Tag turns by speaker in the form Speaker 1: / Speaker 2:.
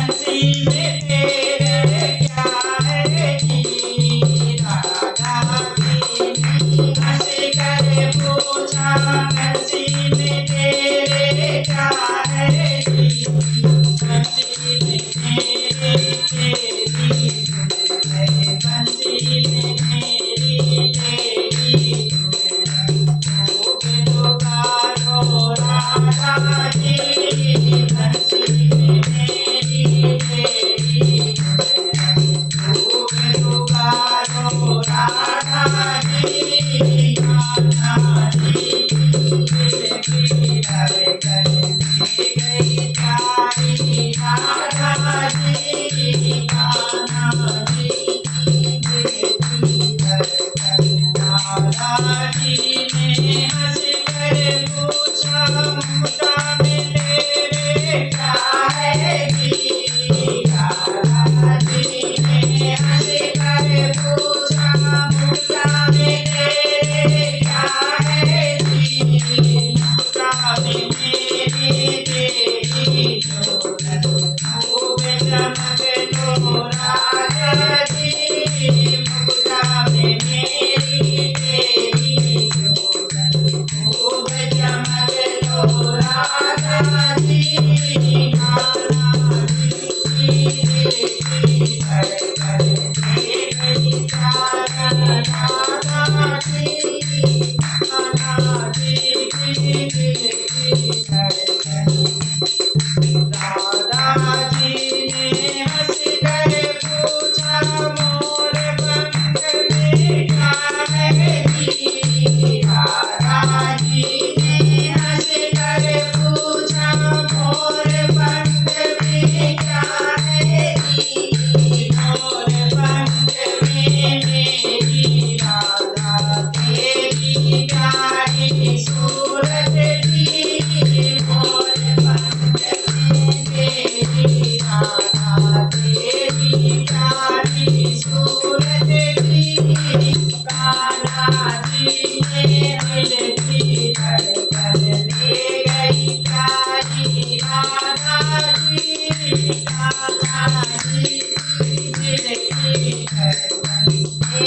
Speaker 1: बंसी में तेरे क्या है जी। राधा जी ने हंस कर पूछा बंसी में तेरे क्या है जी। बंसी में मेरी तेरी धुन है, बंसी में मेरी तेरी धुन है। खूब पुकारो राधा जी, बंसी में मेरी तेरी धुन है। खूब पुकारो राधा जी, राधा जी दिल की धड़कन ले गई प्यारी राधा जी, राधा जी दिल की धड़कन। राधा जी ने हंस कर पूछा मुद्दा में तेरे क्या है जी। राधा जी ने हंस कर पूछा मुद्दा में तेरे क्या है जी। मुद्दा में मेरी तेरी डोलत खूब चमक लो राजा जी। मुद्दा में मेरी तेरी डोलत खूब चमक लो राजा जी। राधा जी दिल की धड़कन ले गई प्यारी राधा जी, राधा जी दिल की धड़कन। राधा जी ने हंस कर पूछा मोर पंख में क्या है जी। राधा जी ने हंस कर पूछा मोर पंख में क्या है जी। मोर पंख में मेरी राधा तेरी प्यारी सूरत जी। मोर पंख में मेरी राधा तेरी प्यारी सूरत जी। कान्हा जी ने दिल की धड़कन ले गई प्यारी राधा जी, राधा जी